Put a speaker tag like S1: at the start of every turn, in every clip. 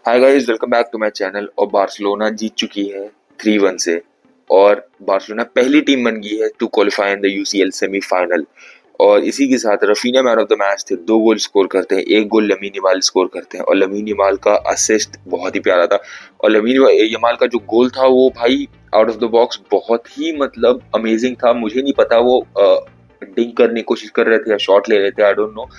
S1: Hi guys, welcome back to my channel. और Barcelona जीत चुकी है 3-1 से। और बार्सिलोना पहली टीम बन गई है to qualify in the UCL semifinal. और इसी के साथ Raphinha man of the match थे। 2 गोल स्कोर करते हैं, एक गोल लमीन यमाल स्कोर करते हैं और लमीन यमाल का असिस्ट बहुत ही प्यारा था। और लमीन यमाल का जो गोल था वो भाई आउट ऑफ द बॉक्स बहुत ही मतलब अमेजिंग था। मुझे नहीं पता वो डिंक करने की कोशिश कर रहे थे या शॉट ले रहे थे, आई डोंट नो।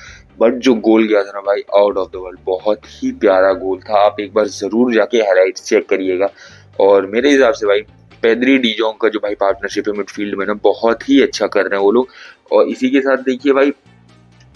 S1: बट जो गोल गया था ना भाई, आउट ऑफ द वर्ल्ड, बहुत ही प्यारा गोल था। आप एक बार जरूर जाके हाइलाइट्स चेक करिएगा। और मेरे हिसाब से भाई पेद्री डीजोंग का जो भाई पार्टनरशिप है मिडफील्ड में ना, बहुत ही अच्छा कर रहे हैं वो लोग। और इसी के साथ देखिए भाई,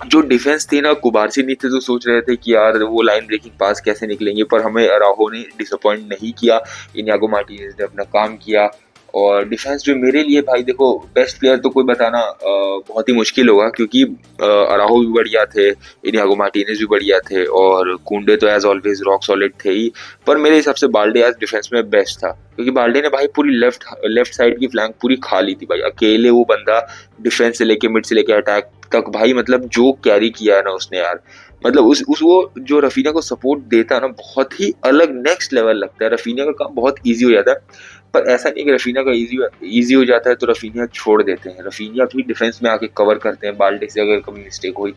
S1: जो डिफेंस थी ना, कुबारसी नहीं थे तो सोच रहे थे कि यार वो लाइन ब्रेकिंग पास कैसे निकलेंगे, पर हमें अराहो ने डिसअपॉइंट नहीं किया। इनियागो मार्टिनेज ने अपना काम किया। और डिफेंस जो मेरे लिए भाई देखो, बेस्ट प्लेयर तो कोई बताना बहुत ही मुश्किल होगा, क्योंकि अराहो भी बढ़िया थे, इनियागो मार्टिनेज भी बढ़िया थे और कुंडे तो एज ऑलवेज रॉक सॉलिड थे ही। पर मेरे हिसाब से बाल्डे एज डिफेंस में बेस्ट था, क्योंकि बाल्डे ने भाई पूरी लेफ्ट साइड की फ्लैंक पूरी खा ली थी भाई। अकेले वो बंदा डिफेंस से लेके मिड से लेके अटैक तक भाई, मतलब जो कैरी किया है ना उसने यार, मतलब उस वो जो रफीना को सपोर्ट देता है ना, बहुत ही अलग नेक्स्ट लेवल लगता है। रफीना का काम बहुत इजी हो जाता है। पर ऐसा नहीं कि रफीना का इजी हो जाता है तो रफीना छोड़ देते हैं। रफीना भी डिफेंस में आके कवर करते हैं। बाल्डे से अगर कभी मिस्टेक हुई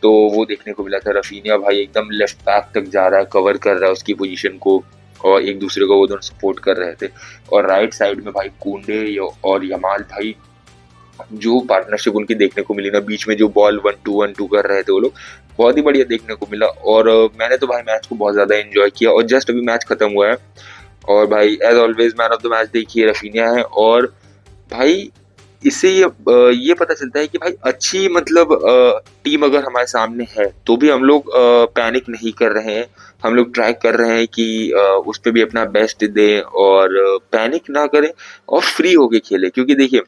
S1: तो वो देखने को मिला था। रफीना भाई एकदम लेफ्ट बैक तक जा रहा है, कवर कर रहा है उसकी पोजीशन को, और एक दूसरे को वो दोनों सपोर्ट कर रहे थे। और राइट साइड में भाई कुंडे और यमाल भाई, जो पार्टनरशिप उनकी देखने को मिली ना, बीच में जो बॉल 1-2 कर रहे थे वो लोग, बहुत ही बढ़िया देखने को मिला। और मैंने तो भाई मैच को बहुत ज्यादा एंजॉय किया। और जस्ट अभी मैच खत्म हुआ है और भाई as always man of the match देखिए रफीनिया है। और भाई इससे ये पता चलता है कि भाई अच्छी मतलब टीम अगर हमारे सामने है तो भी हम लोग पैनिक नहीं कर रहे हैं। हम लोग ट्राई कर रहे हैं कि उस पर भी अपना बेस्ट दें और पैनिक ना करें और फ्री होके खेलें। क्योंकि देखिए,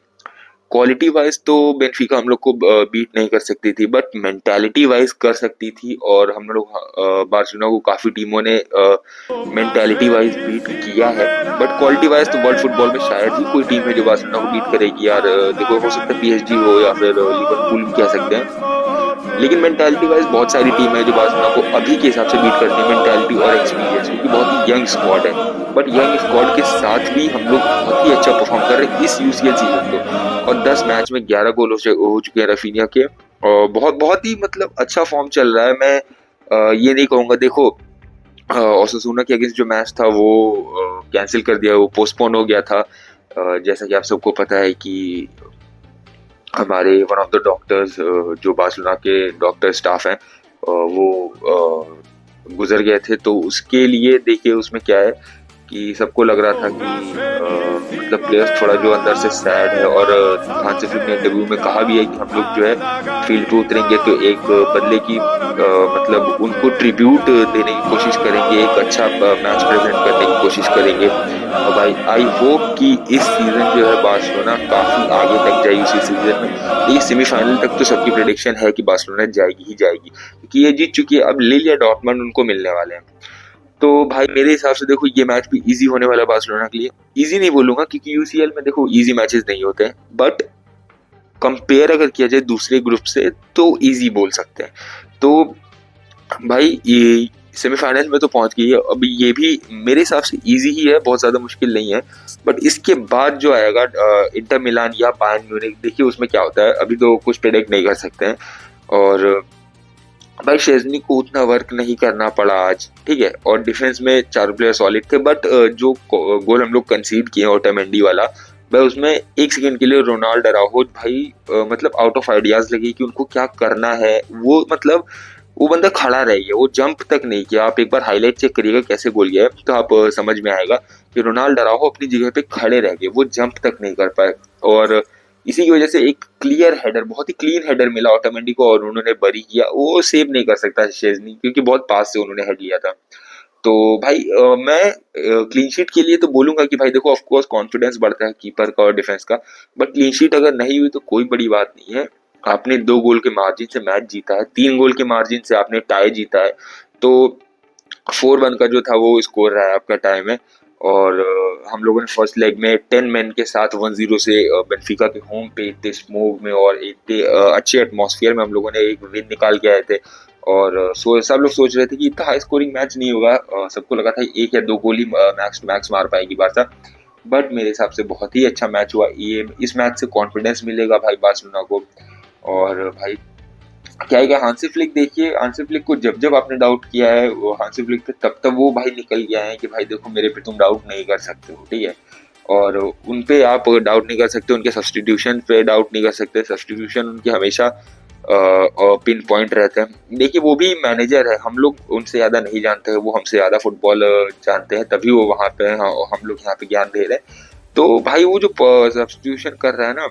S1: क्वालिटी वाइज तो बेनफिका हम लोग को बीट नहीं कर सकती थी, बट मेंटालिटी वाइज कर सकती थी। और हम लोग बार्सिलोना को काफी टीमों ने मेंटालिटी वाइज बीट किया है। बट क्वालिटी वाइज तो वर्ल्ड फुटबॉल में शायद ही कोई टीम है जो बार्सिलोना को बीट करेगी यार। देखो, हो सकता है पीएसजी हो या फिर लिवरपूल भी कह सकते हैं। लेकिन मेंटालिटी वाइज बहुत सारी टीम है जो बार्सिलोना को अभी के हिसाब से बीट करती है, मेंटालिटी और एक्सपीरियंस, क्योंकि बहुत ही यंग स्क्वाड है। बट यंग स्क्वाड के साथ भी हम लोग बहुत ही अच्छा परफॉर्म कर रहे हैं इस यूसीएल सीजन तो। और 10 मैच में 11 गोल हो चुके हैं रफीनिया के। और बहुत बहुत ही मतलब अच्छा फॉर्म चल रहा है। मैं ये नहीं कहूंगा, देखो ओसासुना के अगेंस्ट जो मैच था वो कैंसिल कर दिया, वो पोस्टपोन हो गया था। जैसा कि आप सबको पता है कि हमारे वन ऑफ द डॉक्टर्स, जो बार्सिलोना के डॉक्टर स्टाफ हैं, वो गुजर गए थे। तो उसके लिए देखिए उसमें क्या है कि सबको लग रहा था कि मतलब प्लेयर्स थोड़ा जो अंदर से सैड है। और हांसी फ्लिक ने इंटरव्यू में कहा भी है कि हम लोग जो है फील्ड पे उतरेंगे तो एक बदले की मतलब उनको ट्रिब्यूट देने की कोशिश करेंगे, एक अच्छा मैच प्रेजेंट करने की कोशिश करेंगे। और भाई आई होप कि इस सीजन जो है बार्सिलोना काफी आगे तक जाएगी इसी सीजन में। ये सेमीफाइनल तक तो सबकी प्रेडिक्शन है कि बार्सिलोना जाएगी ही जाएगी, क्योंकि ये जीत चुकी है। अब लिल या डॉर्टमंड उनको मिलने वाले हैं। तो भाई मेरे हिसाब से देखो, ये मैच भी इजी होने वाला है बार्सिलोना के लिए। इजी नहीं बोलूंगा क्योंकि यूसीएल में देखो इजी मैचेस नहीं होते हैं, बट कंपेयर अगर किया जाए दूसरे ग्रुप से तो इजी बोल सकते हैं। तो भाई ये सेमीफाइनल में तो पहुंच गई है, अब ये भी मेरे हिसाब से इजी ही है, बहुत ज्यादा मुश्किल नहीं है। बट इसके बाद जो आएगा इंटर मिलान या बायर्न म्यूनिख, देखिए उसमें क्या होता है, अभी तो कुछ प्रेडिक्ट नहीं कर सकते हैं। और भाई शेजनी को उतना वर्क नहीं करना पड़ा आज, ठीक है। और डिफेंस में 4 प्लेयर सॉलिड थे, बट जो गोल हम लोग कंसीड किए ऑटोमेंडी वाला, भाई उसमें 1 सेकंड के लिए रोनाल्ड अराउjo भाई मतलब आउट ऑफ आइडियाज लगे कि उनको क्या करना है। वो मतलब वो बंदा खड़ा रह गया, वो जंप तक नहीं किया। आप एक बार हाईलाइट चेक करिएगा कैसे गोल गया है तो आप समझ में आएगा कि रोनाल्ड अराउjo अपनी जगह पे खड़े रह गए, वो जंप तक नहीं कर पाए। और इसी की वजह से एक क्लियर हेडर, बहुत ही क्लीन हेडर मिला ऑटोमेटिक को और उन्होंने बरी किया। वो सेव नहीं कर सकता शेजनी, क्योंकि बहुत पास से उन्होंने हेड लिया था। तो भाई मैं क्लीन शीट के लिए तो बोलूंगा कि भाई देखो, ऑफ कोर्स कॉन्फिडेंस बढ़ता है कीपर का और डिफेंस का, बट क्लीन शीट अगर नहीं हुई तो कोई बड़ी बात नहीं है। आपने 2 गोल के मार्जिन से मैच जीता है, 3 गोल के मार्जिन से आपने टाई जीता है। तो 4-1 का जो था वो स्कोर रहा है आपका टाई में। और हम लोगों ने फर्स्ट लेग में 10 मैन के साथ 1-0 से बेनफिका के होम पे इतने स्मोक में और इतने अच्छे एटमॉस्फेयर में हम लोगों ने एक विन निकाल के आए थे। और सब लोग सोच रहे थे कि इतना हाई स्कोरिंग मैच नहीं होगा, सबको लगा था एक या दो गोल ही मैक्स टू मैक्स मार पाएगी बारसा। बट मेरे हिसाब से बहुत ही अच्छा मैच हुआ ये। इस मैच से कॉन्फिडेंस मिलेगा भाई बार्सिलोना को। और भाई क्या है कि हांसी फ्लिक देखिए, हांसी फ्लिक को जब जब आपने डाउट किया है वो हांसी फ्लिक पे तब तब वो भाई निकल गया है कि भाई देखो मेरे पे तुम डाउट नहीं कर सकते हो, ठीक है। और उन पे आप डाउट नहीं कर सकते, उनके सब्सटीट्यूशन पे डाउट नहीं कर सकते, सब्सटीट्यूशन उनके हमेशा पिन पॉइंट रहते हैं। देखिए वो भी मैनेजर है, हम लोग उनसे ज़्यादा नहीं जानते हैं, वो हमसे ज़्यादा फुटबॉल जानते हैं, तभी वो वहाँ पे हैं और हम लोग यहाँ पे ज्ञान दे रहे हैं। तो भाई वो जो सब्सटीट्यूशन कर रहा है ना,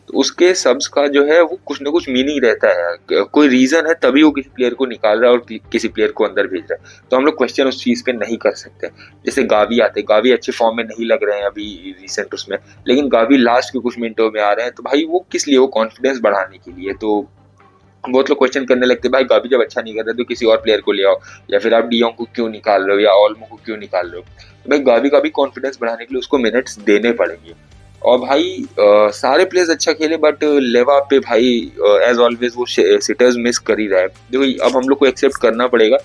S1: तो उसके सब्स का जो है वो कुछ ना कुछ मीनिंग रहता है, कोई रीजन है तभी वो किसी प्लेयर को निकाल रहा है और किसी प्लेयर को अंदर भेज रहा है। तो हम लोग क्वेश्चन उस चीज पे नहीं कर सकते। जैसे गावी आते, गावी अच्छे फॉर्म में नहीं लग रहे हैं अभी रिसेंट उसमें, लेकिन गावी लास्ट के कुछ मिनटों में आ रहे हैं, तो भाई वो किस लिए, वो कॉन्फिडेंस बढ़ाने के लिए। तो बहुत लोग क्वेश्चन करने लगते हैं भाई गावी जब अच्छा नहीं कर रहा तो किसी और प्लेयर को ले आओ, या फिर आप डियोंग को क्यों निकाल रहे हो या ऑल्मो को क्यों निकाल रहे हो। तो भाई गावी का भी कॉन्फिडेंस बढ़ाने के लिए उसको मिनट्स देने पड़ेंगे। और भाई सारे प्लेयर्स अच्छा खेले बट लेवा पे भाई एज ऑलवेज वो सिटर्स मिस कर ही रहा है। देखो अब हम लोग को एक्सेप्ट करना पड़ेगा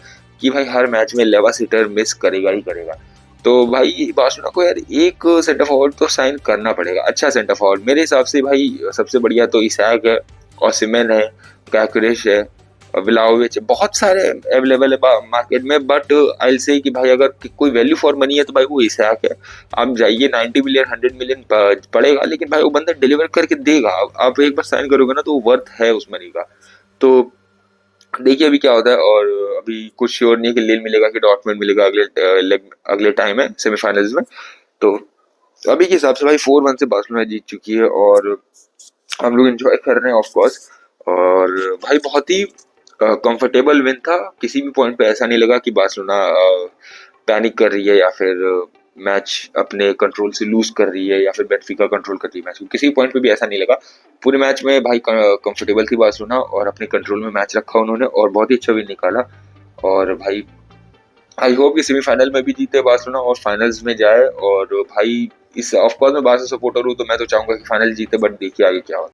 S1: कि भाई हर मैच में लेवा सिटर मिस करेगा ही करेगा। तो भाई बार्सिलोना को यार एक सेंटर फॉरवर्ड तो साइन करना पड़ेगा, अच्छा सेंटर फॉरवर्ड। मेरे हिसाब से भाई सबसे बढ़िया तो इसाक है, ओसिमेन है, कैक्रेश है, व्लाहोविच है, बहुत सारे अवेलेबल है मार्केट में। बट आई से कि भाई अगर कोई वैल्यू फॉर मनी है तो भाई वो इसाक है। आप जाइए 90 मिलियन 100 मिलियन पड़ेगा, लेकिन भाई वो बंदा डिलीवर करके देगा। आप एक बार साइन करोगे ना तो वो वर्थ है उस मनी का। तो देखिए अभी क्या होता है। और अभी कुछ श्योर नहीं है कि लील मिलेगा कि डॉर्टमुंड मिलेगा अगले टाइम है सेमीफाइनल्स में। तो अभी के हिसाब से भाई 4-1 से बार्सिलोना जीत चुकी है और हम लोग एंजॉय कर रहे हैं ऑफ कोर्स। और भाई बहुत ही कंफर्टेबल विन था, किसी भी पॉइंट पे ऐसा नहीं लगा कि बार्सिलोना पैनिक कर रही है या फिर मैच अपने कंट्रोल से लूज कर रही है या फिर बेनफिका कंट्रोल कर रही है मैच को, किसी पॉइंट पे भी ऐसा नहीं लगा। पूरे मैच में भाई कंफर्टेबल थी बार्सिलोना और अपने कंट्रोल में मैच रखा उन्होंने और बहुत ही अच्छा विन निकाला। और भाई आई होप कि सेमीफाइनल में भी जीते बार्सिलोना और फाइनल्स में जाए। और भाई इस ऑफ कोर्स मैं बार्सा सपोर्टर हूँ तो मैं तो चाहूंगा कि फाइनल जीते, बट देखिए आगे क्या होता है।